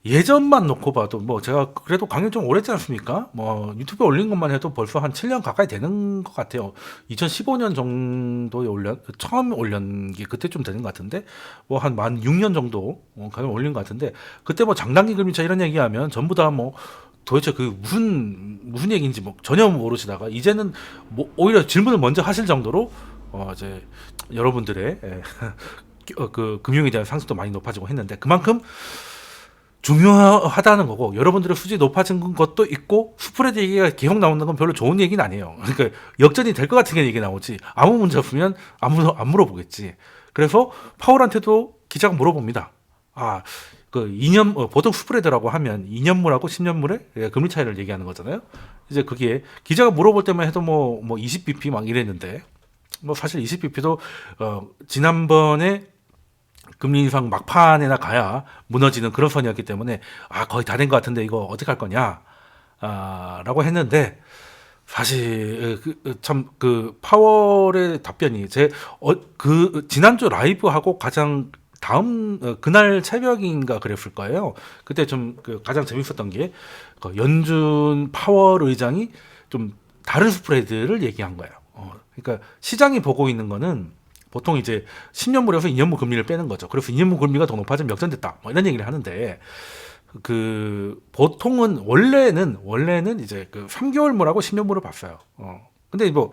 예전만 놓고 봐도 뭐 제가 그래도 강의 좀 오래 했지 않습니까? 뭐 유튜브에 올린 것만 해도 벌써 한 7년 가까이 되는 것 같아요. 2015년 정도에 처음 올린 게 그때쯤 되는 것 같은데 뭐 한 만 6년 정도 가량 올린 것 같은데 그때 뭐 장단기 금리차 이런 얘기하면 전부 다 뭐 도대체 그 무슨 얘기인지 뭐 전혀 모르시다가 이제는 뭐 오히려 질문을 먼저 하실 정도로 이제 여러분들의 그 금융에 대한 상식도 많이 높아지고 했는데 그만큼 중요하다는 거고 여러분들의 수준이 높아진 것도 있고 스프레드 얘기가 계속 나오는 건 별로 좋은 얘기는 아니에요. 그러니까 역전이 될 것 같은 얘기 나오지 아무 문제 없으면 아무도 안 물어보겠지. 그래서 파월한테도 기자가 물어봅니다. 아, 그 2년 보통 스프레드라고 하면 2년물하고 10년물의 금리 차이를 얘기하는 거잖아요. 이제 그게 기자가 물어볼 때만 해도 뭐 20bp 막 이랬는데 뭐 사실 20bp도 지난번에 금리 인상 막판에나 가야 무너지는 그런 선이었기 때문에 거의 다 된 것 같은데 이거 어떻게 할 거냐 라고 했는데 사실 참 그 파월의 답변이 그 지난주 라이브하고 가장 다음 그날 새벽인가 그랬을 거예요. 그때 좀 가장 재밌었던 게 연준 파월 의장이 좀 다른 스프레드를 얘기한 거예요. 그러니까 시장이 보고 있는 거는 보통 이제 10년물에서 2년물 금리를 빼는 거죠. 그래서 2년물 금리가 더 높아지면 역전됐다. 뭐 이런 얘기를 하는데 보통은 원래는 이제 3개월물하고 10년물을 봤어요. 근데 뭐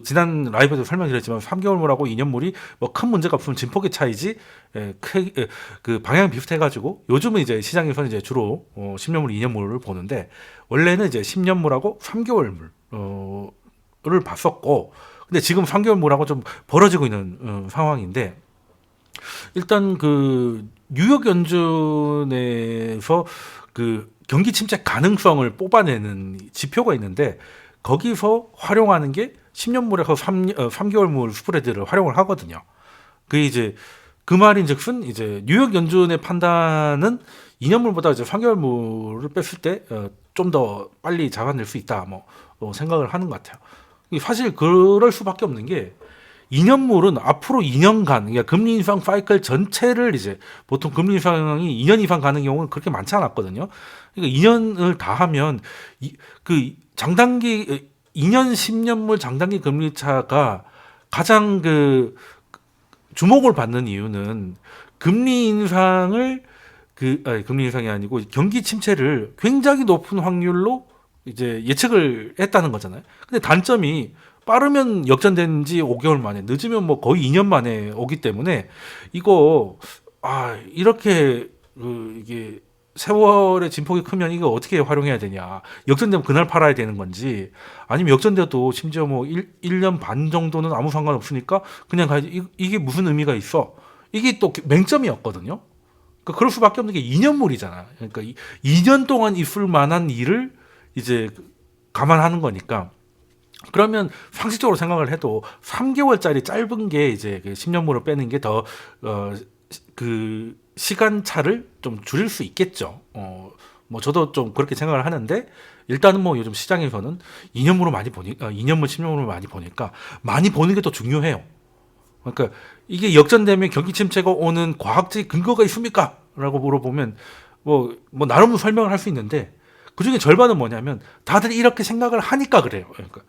지난 라이브에도 설명드렸지만 3개월물하고 2년물이 뭐 큰 문제가 없으면 진폭의 차이지 그 방향이 비슷해가지고 요즘은 이제 시장에서는 이제 주로 10년물, 2년물을 보는데 원래는 이제 10년물하고 3개월물을 봤었고 근데 지금 3개월물하고 좀 벌어지고 있는 상황인데 일단 뉴욕 연준에서 경기 침체 가능성을 뽑아내는 지표가 있는데 거기서 활용하는 게 10년물에서 3개월물 스프레드를 활용을 하거든요. 그 말인즉슨 이제 뉴욕 연준의 판단은 2년물보다 이제 3개월물을 뺐을 때 좀 더 빨리 잡아낼 수 있다 뭐 생각을 하는 것 같아요. 사실 그럴 수밖에 없는 게 2년물은 앞으로 2년간 그러니까 금리 인상 사이클 전체를 이제 보통 금리 인상이 2년 이상 가는 경우는 그렇게 많지 않았거든요. 그러니까 2년을 다 하면 장단기 2년 10년물 장단기 금리 차가 가장 주목을 받는 이유는 금리 인상을 금리 인상이 아니고 경기 침체를 굉장히 높은 확률로 이제 예측을 했다는 거잖아요. 근데 단점이 빠르면 역전된 지 5개월 만에, 늦으면 뭐 거의 2년 만에 오기 때문에 이거 이렇게 이게 세월의 진폭이 크면 이거 어떻게 활용해야 되냐. 역전되면 그날 팔아야 되는 건지 아니면 역전돼도 심지어 뭐 1년 반 정도는 아무 상관없으니까 그냥 가야지. 이게 무슨 의미가 있어. 이게 또 맹점이었거든요. 그럴 수밖에 없는 게 2년물이잖아. 그러니까 2년 동안 있을 만한 일을 이제 감안하는 거니까 그러면 상식적으로 생각을 해도 3개월짜리 짧은 게 이제 10년물을 빼는 게 더 시간 차를 좀 줄일 수 있겠죠. 뭐 저도 좀 그렇게 생각을 하는데 일단은 뭐 요즘 시장에서는 2년물을 많이 보니까 2년물, 10년물을 많이 보니까 많이 보는 게 더 중요해요. 그러니까 이게 역전되면 경기 침체가 오는 과학적 근거가 있습니까? 라고 물어보면 뭐 나름 설명을 할 수 있는데 그 중에 절반은 뭐냐면 다들 이렇게 생각을 하니까 그래요. 그러니까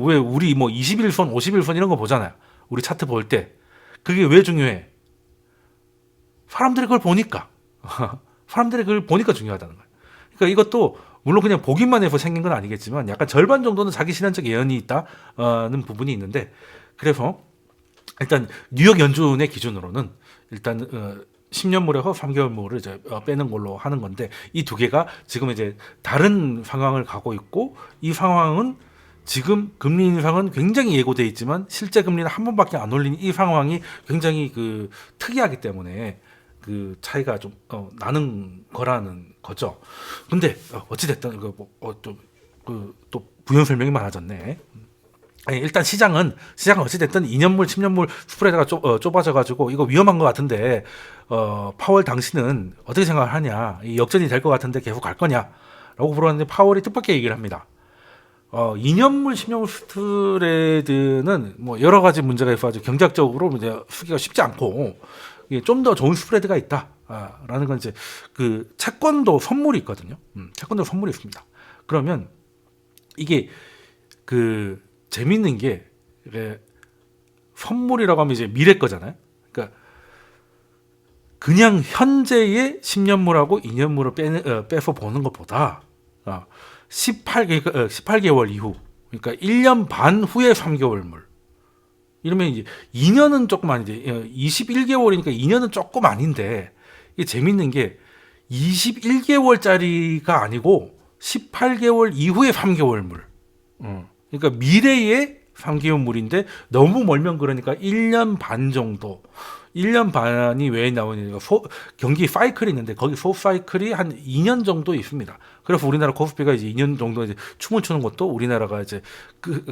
왜 우리 뭐 21선, 51선 이런 거 보잖아요. 우리 차트 볼 때. 그게 왜 중요해? 사람들이 그걸 보니까. 사람들이 그걸 보니까 중요하다는 거예요. 그러니까 이것도 물론 그냥 보기만 해서 생긴 건 아니겠지만 약간 절반 정도는 자기 실현적 예언이 있다는 부분이 있는데 그래서 일단 뉴욕 연준의 기준으로는 일단 10년물에서 3개월물을 이제 빼는 걸로 하는 건데 이 두 개가 지금 이제 다른 상황을 가고 있고 이 상황은 지금 금리 인상은 굉장히 예고돼 있지만 실제 금리는 한 번밖에 안 올린 이 상황이 굉장히 특이하기 때문에 차이가 좀 나는 거라는 거죠. 근데 어찌됐든 또 부연 설명이 많아졌네. 아니, 일단 시장은 어찌됐든 2년물, 10년물 스프레드가 좁아져가지고 이거 위험한 것 같은데 파월 당신은 어떻게 생각을 하냐? 이 역전이 될 것 같은데 계속 갈 거냐? 라고 물었는데 파월이 뜻밖의 얘기를 합니다. 2년물, 10년물 스프레드는 뭐 여러 가지 문제가 있어가지고 경제학적으로 이제 쓰기가 쉽지 않고 좀 더 좋은 스프레드가 있다. 라는 건 이제 그 채권도 선물이 있거든요. 채권도 선물이 있습니다. 그러면 이게 그 재밌는 게 이게 선물이라고 하면 이제 미래 거잖아요. 그러니까 그냥 현재의 10년물하고 2년물을 빼서 보는 것보다 18개월 이후, 그러니까 1년 반 후에 3개월물. 이러면 이제 2년은 조금 아닌데 21개월이니까 2년은 조금 아닌데, 이게 재밌는 게 21개월짜리가 아니고 18개월 이후에 3개월물. 그러니까 미래의 3개월물인데 너무 멀면 그러니까 1년 반 정도. 1년 반이 왜 나오냐면 경기 사이클이 있는데 거기 소 사이클이 한 2년 정도 있습니다. 그래서 우리나라 코스피가 이제 2년 정도 이제 춤을 추는 것도, 우리나라가 이제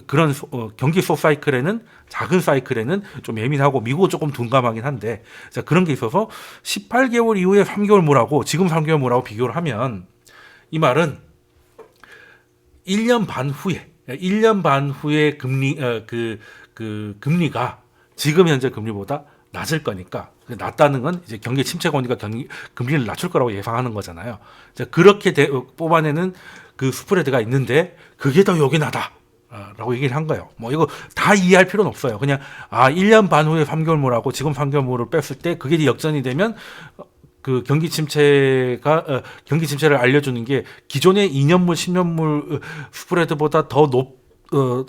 그런 경기 소 사이클에는, 작은 사이클에는 좀 예민하고 미국은 조금 둔감하긴 한데, 자, 그런 게 있어서 18개월 이후에 3개월물하고 지금 3개월물하고 비교를 하면, 이 말은 1년 반 후에 그 금리가 지금 현재 금리보다 낮을 거니까, 낮다는 건 이제 경기 침체가 오니까 금리를 낮출 거라고 예상하는 거잖아요. 그렇게 뽑아내는 그 스프레드가 있는데 그게 더 요긴하다 라고 얘기를 한 거예요. 뭐 이거 다 이해할 필요는 없어요. 그냥 1년 반 후에 3개월물하고 지금 3개월물을 뺐을 때 그게 역전이 되면 그 경기 침체를 알려주는 게 기존의 2년물, 10년물 스프레드보다 더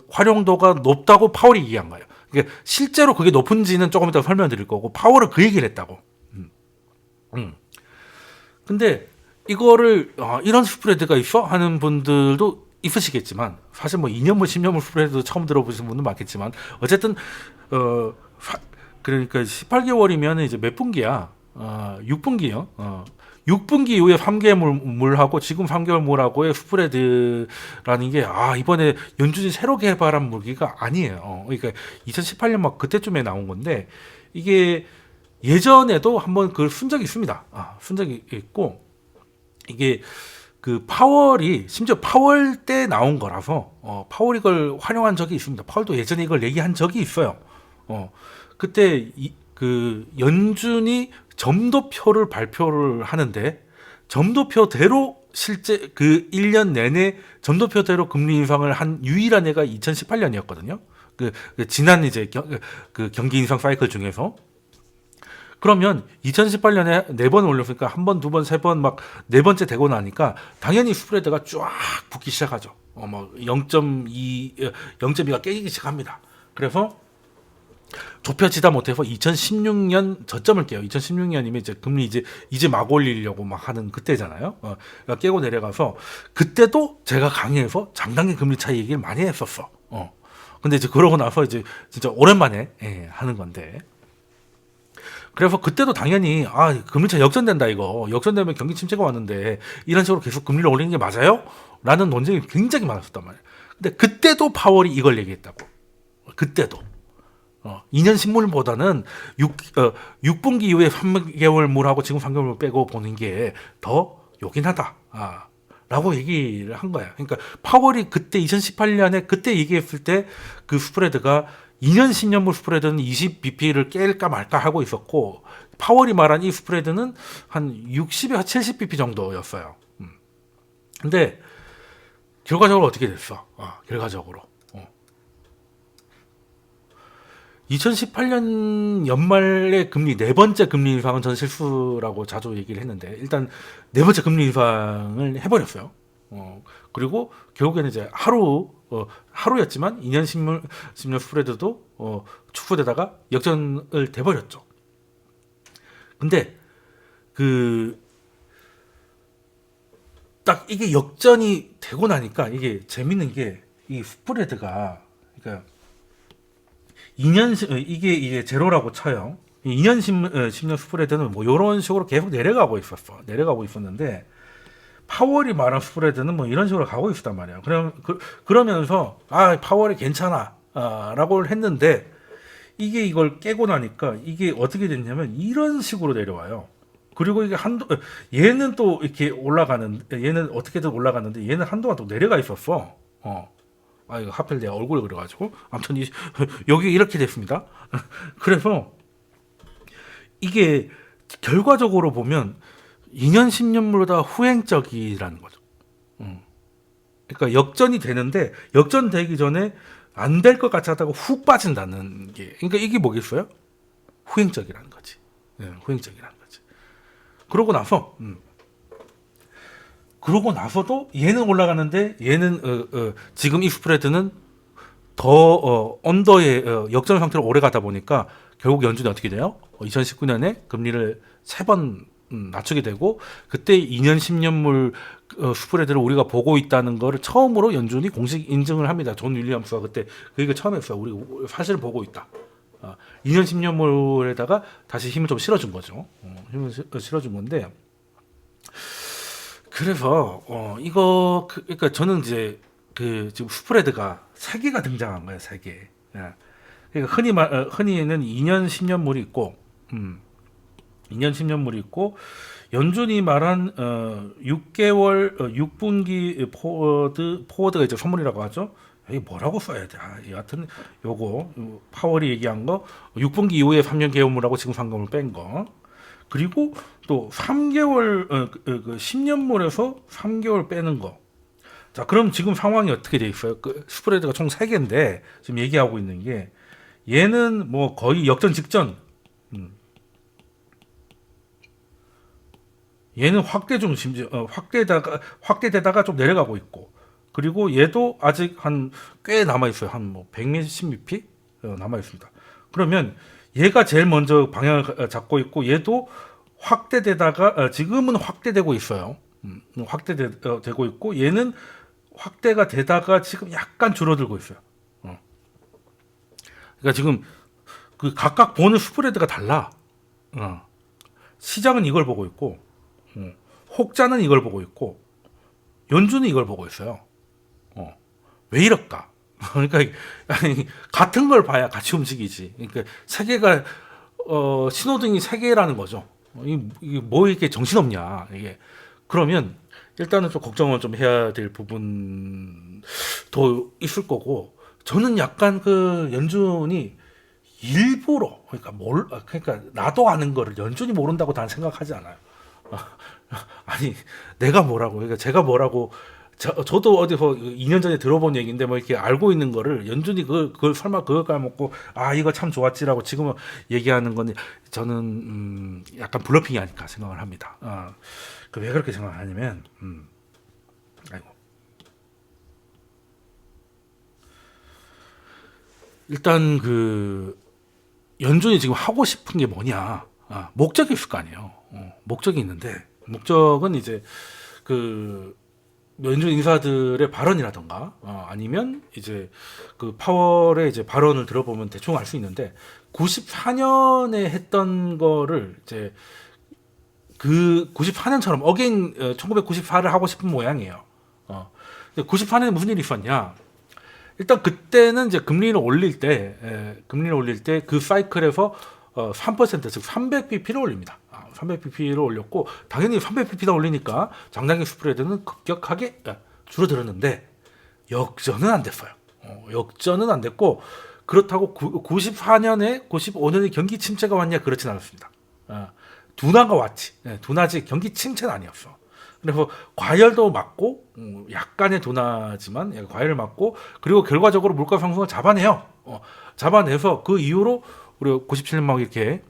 활용도가 높다고 파월이 얘기한 거예요. 그러니까 실제로 그게 높은지는 조금 이따 설명드릴 거고, 파월은 그 얘기를 했다고. 근데 이거를 이런 스프레드가 있어? 하는 분들도 있으시겠지만, 사실 뭐 2년물, 10년물 스프레드 처음 들어보신 분도 많겠지만, 어쨌든 그러니까 18개월이면 이제 몇 분기야? 6분기요. 6분기 이후에 3개월물하고 지금 3개월물하고의 스프레드라는 게 이번에 연준이 새로 개발한 무기가 아니에요. 그러니까 2018년 막 그때쯤에 나온 건데, 이게 예전에도 한번 그걸 쓴 적이 있습니다. 쓴 적이 있고, 이게 그 파월이 심지어 파월 때 나온 거라서 파월이 이걸 활용한 적이 있습니다. 파월도 예전에 이걸 얘기한 적이 있어요. 그때 그 연준이 점도표를 발표를 하는데, 점도표대로 실제 그 1년 내내 점도표대로 금리 인상을 한 유일한 해가 2018년이었거든요. 그 지난 이제 그 경기 인상 사이클 중에서. 그러면 2018년에 4번 올렸으니까 한 번, 두 번, 세 번 막 네 번째 되고 나니까 당연히 스프레드가 쫙 붙기 시작하죠. 뭐 0.2가 깨지기 시작합니다. 그래서 좁혀지다 못해서 2016년 저점을 깨요. 2016년이면 이제 금리 이제 막 올리려고 막 하는 그때잖아요. 그러니까 깨고 내려가서, 그때도 제가 강의에서 장단기 금리 차이 얘기를 많이 했었어. 근데 이제 그러고 나서 이제 진짜 오랜만에 하는 건데, 그래서 그때도 당연히 금리 차이 역전된다, 이거 역전되면 경기 침체가 왔는데 이런 식으로 계속 금리를 올리는 게 맞아요? 라는 논쟁이 굉장히 많았었단 말이에요. 근데 그때도 파월이 이걸 얘기했다고. 그때도 2년 신물보다는 6분기 이후에 3개월물하고 지금 3개월물 빼고 보는 게 더 요긴하다 라고 얘기를 한 거야. 그러니까 파월이 그때 2018년에 그때 얘기했을 때 그 스프레드가 2년 10년물 스프레드는 20bp를 깰까 말까 하고 있었고, 파월이 말한 이 스프레드는 한 60에서 70bp 정도였어요. 근데 결과적으로 어떻게 됐어? 결과적으로 2018년 연말에 금리 네 번째 금리 인상은 전 실수라고 자주 얘기를 했는데, 일단 네 번째 금리 인상을 해버렸어요. 그리고 결국에는 이제 하루였지만 2년 10년 스프레드도 축소되다가 역전을 돼버렸죠. 근데 딱 이게 역전이 되고 나니까 이게 재밌는 게, 이 스프레드가, 그러니까 2년 이게 제로라고 쳐요. 2년 10년 스프레드는 뭐 이런 식으로 계속 내려가고 있었는데, 파월이 말한 스프레드는 뭐 이런 식으로 가고 있었단 말이에요. 그러면서 파월이 괜찮아 라고 했는데, 이걸 깨고 나니까 이게 어떻게 됐냐면 이런 식으로 내려와요. 그리고 이게 얘는 또 이렇게 얘는 어떻게든 올라갔는데 얘는 한동안 또 내려가 있었어. 이거 하필 내 얼굴을 그려가지고 아무튼 여기 이렇게 됐습니다. 그래서 이게 결과적으로 보면 2년 10년물보다 후행적이라는 거죠. 그러니까 역전이 되는데 역전되기 전에 안 될 것 같다고 훅 빠진다는 게, 그러니까 이게 뭐겠어요? 후행적이라는 거지. 후행적이라는 거지. 그러고 나서 그러고 나서도 얘는 올라가는데 얘는 지금 이 스프레드는 더 언더의 역전 상태로 오래 가다 보니까 결국 연준이 어떻게 돼요? 2019년에 금리를 3번 낮추게 되고, 그때 2년 10년물 스프레드를 우리가 보고 있다는 거를 처음으로 연준이 공식 인증을 합니다. 존 윌리엄스가 그때 그 얘기를 처음 했어요. 우리 사실 보고 있다. 2년 10년물에다가 다시 힘을 좀 실어준 거죠. 힘을 실어준 건데, 그래서 이거 그러니까 저는 이제 지금 스프레드가 3개가 등장한 거예요. 3개. 예. 그러니까 흔히는 2년 10년물이 있고, 2년 10년물이 있고, 연준이 말한 6개월 6분기 포워드가 이제 선물이라고 하죠. 이게 뭐라고 써야 돼? 여하튼 요거 파월이 얘기한 거 6분기 이후에 3년 계엄물하고 지금 상금을 뺀 거, 그리고 또 3개월 10년물에서 3개월 빼는 거. 자, 그럼 지금 상황이 어떻게 돼 있어요? 스프레드가 총 3개인데 지금 얘기하고 있는 게, 얘는 뭐 거의 역전 직전, 얘는 확대 중, 심지어 확대되다가 좀 내려가고 있고, 그리고 얘도 아직 한 꽤 남아 있어요. 한 뭐 100몇십 mp 남아 있습니다. 그러면 얘가 제일 먼저 방향을 잡고 있고, 얘도 확대되다가 지금은 확대되고 있어요. 확대되고 있고, 얘는 확대가 되다가 지금 약간 줄어들고 있어요. 그러니까 지금 그 각각 보는 스프레드가 달라. 시장은 이걸 보고 있고, 혹자는 이걸 보고 있고, 연준은 이걸 보고 있어요. 왜 이럴까? 그러니까 아니, 같은 걸 봐야 같이 움직이지. 그러니까 세계가 신호등이 3개라는 거죠. 이게 뭐 이렇게 정신없냐 이게. 그러면 일단은 좀 걱정을 좀 해야 될 부분도 있을 거고, 저는 약간 그 연준이 일부러, 그러니까 나도 아는 거를 연준이 모른다고 난 생각하지 않아요. 아니, 내가 뭐라고, 그러니까 제가 뭐라고, 저도 어디서 2년 전에 들어본 얘기인데 뭐 이렇게 알고 있는 거를 연준이 그걸 설마 그걸 까먹고 이거 참 좋았지라고 지금 얘기하는 건, 저는 약간 블러핑이 아닐까 생각을 합니다. 왜 그렇게 생각하냐면, 아이고, 일단 연준이 지금 하고 싶은 게 뭐냐, 목적이 있을 거 아니에요. 목적이 있는데, 목적은 이제 연준 인사들의 발언이라던가, 아니면 이제 파월의 이제 발언을 들어보면 대충 알 수 있는데, 94년에 했던 거를 이제 94년처럼 어게인 1994를 하고 싶은 모양이에요. 94년에 무슨 일이 있었냐? 일단 그때는 이제 금리를 올릴 때 그 사이클에서 3%, 즉 300bp를 올립니다. 300bp를 올렸고, 당연히 300bp나 올리니까 장단기 스프레드는 급격하게 줄어들었는데 역전은 안 됐어요. 역전은 안 됐고, 그렇다고 94년에 95년에 경기 침체가 왔냐? 그렇진 않았습니다. 둔화가 왔지. 둔화지 경기 침체는 아니었어. 그래서 과열도 맞고, 약간의 둔화지만 과열을 맞고, 그리고 결과적으로 물가 상승을 잡아내요. 잡아내서 그 이후로 우리 97년 막 이렇게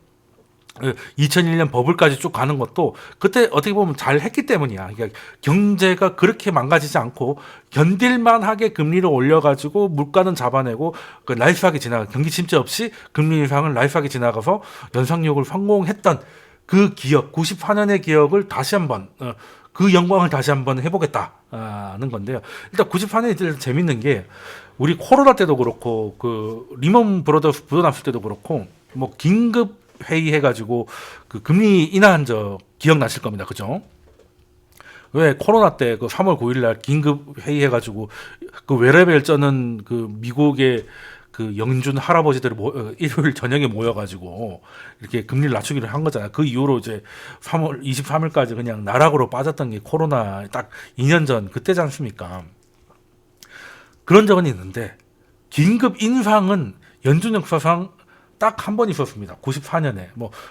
2001년 버블까지 쭉 가는 것도 그때 어떻게 보면 잘 했기 때문이야. 그러니까 경제가 그렇게 망가지지 않고 견딜만하게 금리를 올려가지고 물가는 잡아내고, 나이스하게 경기 침체 없이 금리 인상을 나이스하게 지나가서 연상력을 성공했던 그 기억, 94년의 기억을 다시 한번, 그 영광을 다시 한번 해보겠다는 건데요. 일단 94년이 재밌는 게, 우리 코로나 때도 그렇고, 리먼 브러더스 부도 났을 때도 그렇고, 뭐 긴급 회의 해가지고 금리 인하한 적 기억나실 겁니다. 그죠? 왜 코로나 때 3월 9일날 긴급 회의 해가지고 웨레벨 쩌는 미국의 영준 할아버지들이 일요일 저녁에 모여가지고 이렇게 금리를 낮추기로 한 거잖아요. 그 이후로 이제 3월 23일까지 그냥 나락으로 빠졌던 게 코로나 딱 2년 전 그때지 않습니까? 그런 적은 있는데, 긴급 인상은 연준 역사상 딱 한 번 있었습니다. 94년에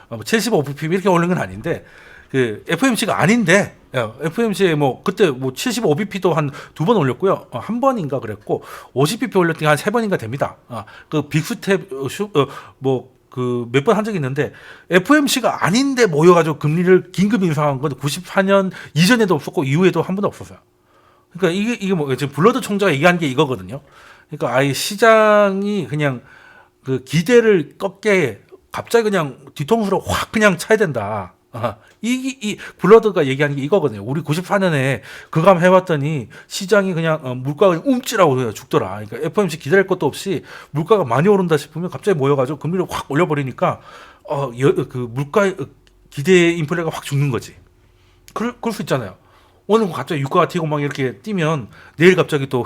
75bp 이렇게 올린 건 아닌데 그 FOMC가 아닌데 FOMC에 그때 75bp도 한 두 번 올렸고요. 한 번인가 그랬고 50bp 올렸던 게 한 세 번인가 됩니다. 그 빅스텝 그 몇 번 한 적이 있는데 FOMC가 아닌데 모여가지고 금리를 긴급 인상한 건 94년 이전에도 없었고 이후에도 한 번도 없었어요. 그러니까 이게 지금 블러드 총재가 얘기한 게 이거거든요. 그러니까 아예 시장이 그냥 그 기대를 꺾게 갑자기 그냥 뒤통수로 확 그냥 차야 된다. 이 블러드가 얘기하는 게 이거거든요. 우리 94년에 그감 해봤더니 시장이 그냥 물가가 움찔하고 죽더라. 그러니까 FOMC 기다릴 것도 없이 물가가 많이 오른다 싶으면 갑자기 모여가지고 금리를 확 올려버리니까 그 물가 기대 인플레가 확 죽는 거지. 그럴 수 있잖아요. 오늘 갑자기 유가가 튀고 막 이렇게 뛰면 내일 갑자기 또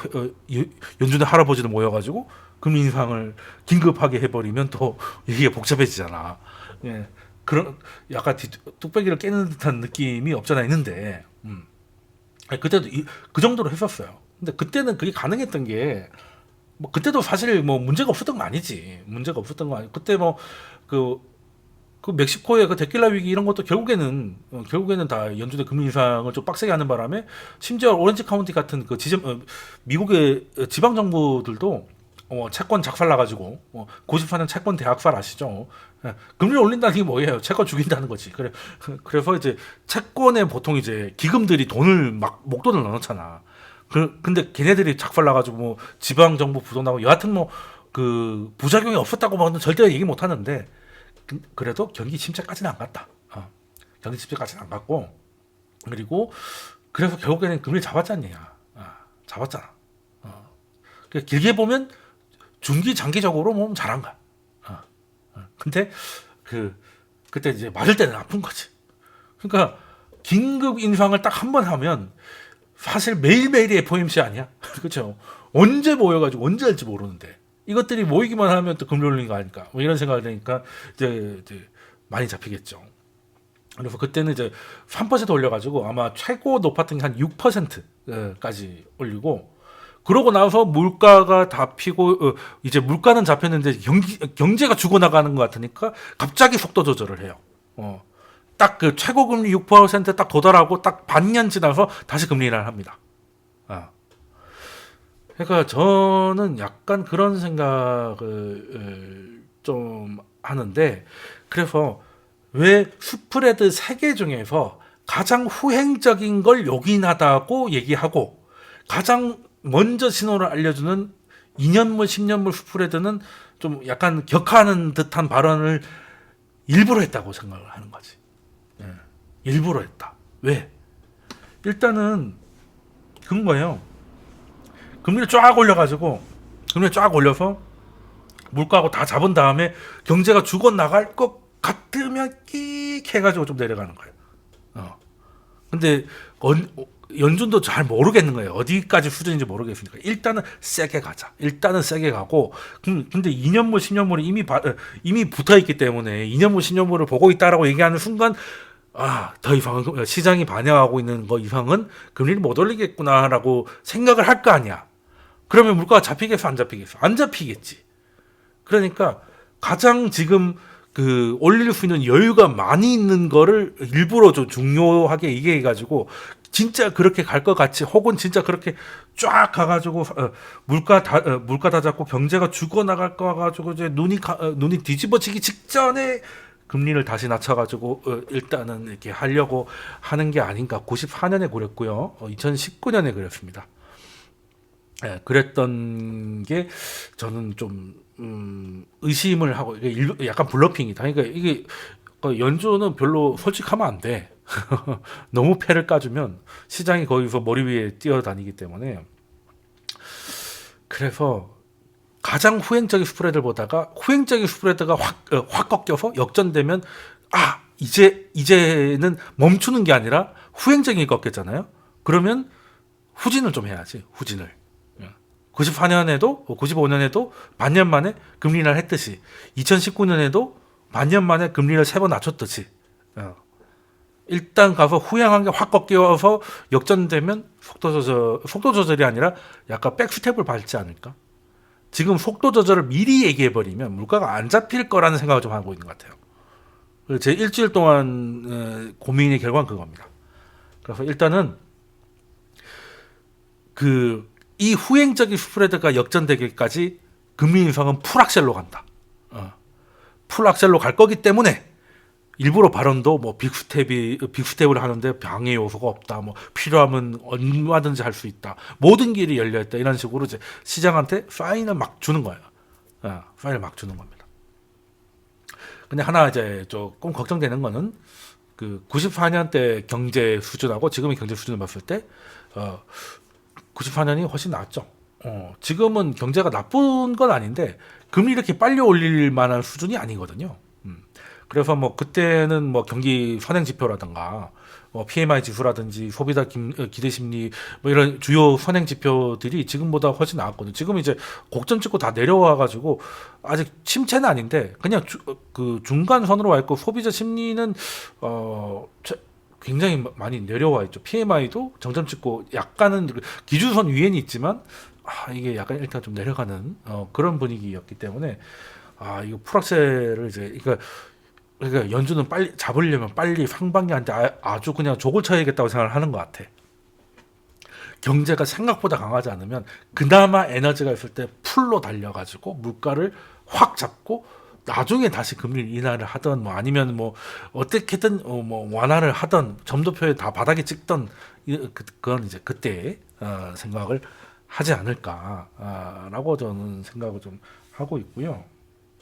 연준의 할아버지도 모여가지고 금리 인상을 긴급하게 해버리면 또 이게 복잡해지잖아. 예. 그런 약간 뚝배기를 깨는 듯한 느낌이 없잖아 있는데 그때도 그 정도로 했었어요. 근데 그때는 그게 가능했던 게 그때도 사실 문제가 없었던 거 아니지. 문제가 없었던 거 아니. 그때 그 멕시코의 그 데킬라 위기 이런 것도 결국에는 다 연준의 금리 인상을 좀 빡세게 하는 바람에 심지어 오렌지 카운티 같은 그 미국의 지방 정부들도 채권 작살나가지고 94년 채권 대학살 아시죠? 금리를 올린다는 게 뭐예요? 채권 죽인다는 거지. 그래서 이제 채권에 보통 이제 기금들이 돈을 막 목돈을 넣어놓잖아. 근데 걔네들이 작살나가지고 지방 정부 부도나고 여하튼 그 부작용이 없었다고 절대 얘기 못 하는데 그래도 경기 침체까지는 안 갔다. 경기 침체까지는 안 갔고 그래서 결국에는 금리를 잡았잖냐. 잡았잖아. 길게 보면 중기 장기적으로 잘한 거야. 근데 그때 이제 맞을 때는 아픈 거지. 그러니까 긴급 인상을 딱 한 번 하면 사실 매일매일이 FOMC 아니야? 그렇죠? 언제 모여가지고 언제 할지 모르는데 이것들이 모이기만 하면 또 금리 올리는 거 아닐까? 이런 생각을 하니까 이제 많이 잡히겠죠. 그래서 그때는 이제 3% 올려가지고 아마 최고 높았던 게 한 6%까지 올리고 그러고 나서 물가가 다 피고 이제 물가는 잡혔는데 경제가 죽어나가는 것 같으니까 갑자기 속도 조절을 해요. 딱 그 최고 금리 6%딱 도달하고 딱 반년 지나서 다시 금리 인하를 합니다. 그러니까 저는 약간 그런 생각을 좀 하는데 그래서 왜 스프레드 3개 중에서 가장 후행적인 걸 요긴하다고 얘기하고 가장 먼저 신호를 알려주는 2년물, 10년물 스프레드는 좀 약간 격하는 듯한 발언을 일부러 했다고 생각을 하는 거지. 일부러 했다. 왜? 일단은 그런 거예요. 금리를 쫙 올려가지고 금리를 쫙 올려서 물가하고 다 잡은 다음에 경제가 죽어나갈 것 같으면 끽 해가지고 좀 내려가는 거예요. 근데 연준도 잘 모르겠는 거예요. 어디까지 수준인지 모르겠으니까 일단은 세게 가자. 일단은 세게 가고 근데 2년물 10년물이 이미 붙어있기 때문에 2년물 10년물을 보고 있다라고 얘기하는 순간 더 이상 시장이 반영하고 있는 거 이상은 금리를 못 올리겠구나라고 생각을 할 거 아니야. 그러면 물가가 잡히겠어 안 잡히겠어? 안 잡히겠지. 그러니까 가장 지금 그 올릴 수 있는 여유가 많이 있는 거를 일부러 좀 중요하게 얘기해가지고 진짜 그렇게 갈 것 같이 혹은 진짜 그렇게 쫙 가가지고 물가 다 잡고 경제가 죽어나갈 거 가지고 이제 눈이 뒤집어지기 직전에 금리를 다시 낮춰가지고 일단은 이렇게 하려고 하는 게 아닌가. 94년에 그랬고요. 2019년에 그랬습니다. 그랬던 게 저는 좀 의심을 하고 이게 약간 블러핑이다. 그러니까 이게 연준은 별로 솔직하면 안 돼. 너무 패를 까주면 시장이 거기서 머리 위에 뛰어다니기 때문에 그래서 가장 후행적인 스프레드를 보다가 후행적인 스프레드가 확 꺾여서 역전되면 이제는 멈추는 게 아니라 후행적인 게 꺾였잖아요. 그러면 후진을 좀 해야지. 후진을. 94년에도 95년에도 반년 만에 금리 인하를 했듯이 2019년에도 반년 만에 금리를 3번 낮췄듯이 일단 가서 후행한 게 확 꺾여서 역전되면 속도 조절이 아니라 약간 백스텝을 밟지 않을까? 지금 속도 조절을 미리 얘기해 버리면 물가가 안 잡힐 거라는 생각을 좀 하고 있는 것 같아요. 그래서 제 일주일 동안 고민의 결과는 그겁니다. 그래서 일단은 그 이 후행적인 스프레드가 역전되기까지 금리 인상은 풀악셀로 간다. 풀악셀로 갈 거기 때문에 일부러 발언도 뭐 빅스텝을 하는데 방해 요소가 없다. 뭐 필요하면 얼마든지 할 수 있다. 모든 길이 열려 있다. 이런 식으로 이제 시장한테 사인을 막 주는 거예요. 사인을 막 주는 겁니다. 근데 하나 이제 조금 걱정되는 거는 그 94년 때 경제 수준하고 지금의 경제 수준을 봤을 때 94년이 훨씬 낫죠. 지금은 경제가 나쁜 건 아닌데 금리 이렇게 빨리 올릴 만한 수준이 아니거든요. 그래서 뭐 그때는 뭐 경기 선행 지표라든가 뭐 PMI 지수라든지 소비자 기대 심리 뭐 이런 주요 선행 지표들이 지금보다 훨씬 나았거든요. 지금 이제 곡점 찍고 다 내려와 가지고 아직 침체는 아닌데 그냥 그 중간선으로 와 있고 소비자 심리는 굉장히 많이 내려와 있죠. PMI도 정점 찍고 약간은 기준선 위에는 있지만 이게 약간 일단 좀 내려가는 그런 분위기였기 때문에 이거 풀악셀을 이제 그러니까 연준은 빨리 잡으려면 빨리 상반기한테 아주 그냥 족을 쳐야겠다고 생각을 하는 것 같아. 경제가 생각보다 강하지 않으면 그나마 에너지가 있을 때 풀로 달려가지고 물가를 확 잡고 나중에 다시 금리 인하를 하던 뭐 아니면 뭐 어떻게든 뭐 완화를 하던 점도표에 다 바닥에 찍던 그건 이제 그때 생각을 하지 않을까라고 저는 생각을 좀 하고 있고요.